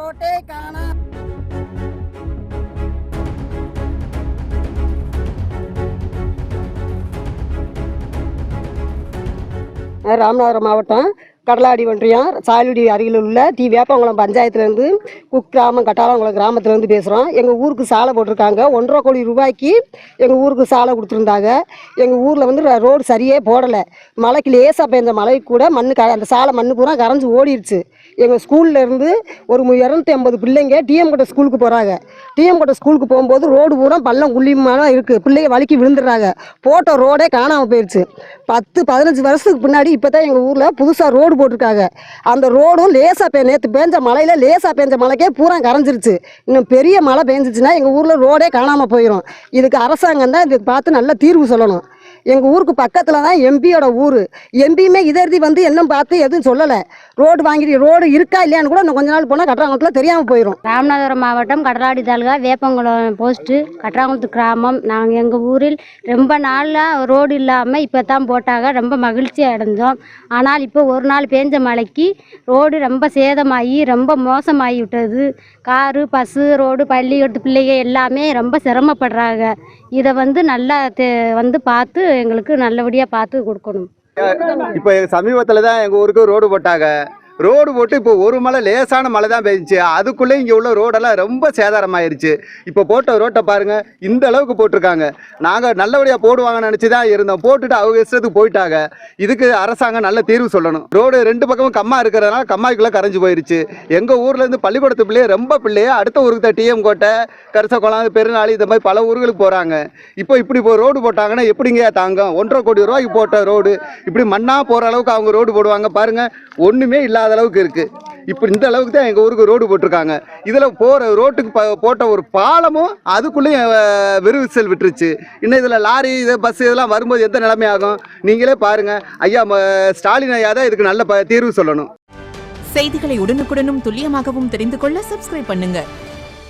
ரோட்டே காணோம். ராமநாதபுரம் மாவட்டம் கடலாடி ஒன்றியம் சாயலுடி அருகில் உள்ள வேப்பங்குளம் பஞ்சாயத்துலேருந்து குக்கிராமம் கட்டாளங்குளம் கிராமத்துலேருந்து பேசுகிறோம். எங்கள் ஊருக்கு சாலை போட்டிருக்காங்க. 1.5 கோடி ரூபாய்க்கு எங்கள் ஊருக்கு சாலை கொடுத்துருந்தாங்க. எங்கள் ஊரில் வந்து ரோடு சரியே போடலை. மழைக்கு லேசாக பெஞ்ச மழைக்கு கூட அந்த சாலை மண்ணு பூரா கரைஞ்சி ஓடிடுச்சு. எங்கள் ஸ்கூல்லேருந்து ஒரு 250 பிள்ளைங்க டிஎம் கோட்டை ஸ்கூலுக்கு போகிறாங்க. டிஎம் கோட்டை ஸ்கூலுக்கு போகும்போது ரோடு பூரா பள்ளம் குள்ளியமாக இருக்குது. பிள்ளைங்க வலிக்கு விழுந்துடுறாங்க. போட்ட ரோடே காணாமல் போயிடுச்சு. 10-15 வருஷத்துக்கு பின்னாடி இப்போ தான் எங்கள் ஊரில் புதுசாக ரோடு போட்டிருக்காங்க. அந்த ரோடும் லேசாக நேற்று பேஞ்ச மழையில் லேசாக பேஞ்ச மழைக்கே பூரா கரைஞ்சிருச்சு. இன்னும் பெரிய மழை பெஞ்சிச்சுன்னா எங்கள் ஊரில் ரோடே காணாமல் போயிடும். இதுக்கு அரசாங்கம் தான் இதுக்கு பார்த்து நல்ல தீர்வு சொல்லணும். எங்கள் ஊருக்கு பக்கத்தில் தான் எம்பியோட ஊர். எம்பியுமே இதெழுதி வந்து இன்னும் பார்த்து எதுவும் சொல்லலை. ரோடு இருக்கா இல்லையான்னு கூட இன்னும் கொஞ்ச நாள் போனால் கட்டராங்குளத்தில் தெரியாமல் போயிடும். ராமநாதபுரம் மாவட்டம் கடலாடி தாலுகா வேப்பங்குளம் போஸ்ட்டு கட்டராங்குளத்து கிராமம். நாங்கள் எங்கள் ஊரில் ரொம்ப நாளாக ரோடு இல்லாமல் இப்போ தான் போட்டாங்க. ரொம்ப மகிழ்ச்சி அடைஞ்சோம். ஆனால் இப்போ ஒரு நாள் பேஞ்ச மழைக்கு ரோடு ரொம்ப சேதமாகி ரொம்ப மோசமாகி விட்டது. காரு பஸ்ஸு ரோடு பள்ளிக்கூடத்து பிள்ளைங்க எல்லாமே ரொம்ப சிரமப்படுறாங்க. இதை வந்து நல்லா வந்து பார்த்து எங்களுக்கு நல்லபடியாக பார்த்து கொடுக்கணும். இப்போ சமீபத்தில் தான் எங்கள் ஊருக்கு ரோடு போட்டாங்க. ரோடு போட்டு இப்போ ஒரு மழை லேசான மழை தான் பெஞ்சிச்சு. அதுக்குள்ளே இங்கே உள்ள ரோடெல்லாம் ரொம்ப சேதாரமாயிருச்சு. இப்போ போட்ட ரோட்டை பாருங்கள், இந்த அளவுக்கு போட்டிருக்காங்க. நாங்கள் நல்லபடியாக போடுவாங்கன்னு நினச்சி தான் இருந்தோம். போட்டுட்டு அவங்க இஷ்டத்துக்கு போயிட்டாங்க. இதுக்கு அரசாங்கம் நல்ல தீர்வு சொல்லணும். ரோடு 2 பக்கமும் கம்மா இருக்கிறதுனால கம்மாய்க்குள்ளே கரைஞ்சி போயிருச்சு. எங்கள் ஊர்லேருந்து பள்ளிக்கூடத்து பிள்ளையே அடுத்த ஊருக்கு தான் டிஎம் கோட்டை, கரிசக்குளம், பெருநாளி இந்த மாதிரி பல ஊர்களுக்கு போகிறாங்க. இப்போ ரோடு போட்டாங்கன்னா எப்படிங்க தாங்கும்? 1.5 கோடி ரூபாய்க்கு போட்ட ரோடு இப்படி மண்ணாக போகிற அளவுக்கு அவங்க ரோடு போடுவாங்க பாருங்கள். ஒன்றுமே இல்லாத அளவுக்கு இருக்கு. இப்போ இந்த அளவுக்கு தான் எங்கள் ஊருக்கு ரோடு போட்டிருக்காங்க. இதில் போகிற ரோட்டுக்கு போட்ட ஒரு பாலமும் அதுக்குள்ளேயும் விரிவிசல் விட்டுருச்சு. இன்னும் இதில் லாரி பஸ் இதெல்லாம் வரும்போது எந்த நிலைமை ஆகும் நீங்களே பாருங்கள். ஐயா ஸ்டாலின் ஐயா தான் இதுக்கு நல்ல தீர்வு சொல்லணும். செய்திகளை உடனுக்குடனும் துல்லியமாகவும் தெரிந்து கொள்ள சப்ஸ்கிரைப் பண்ணுங்க.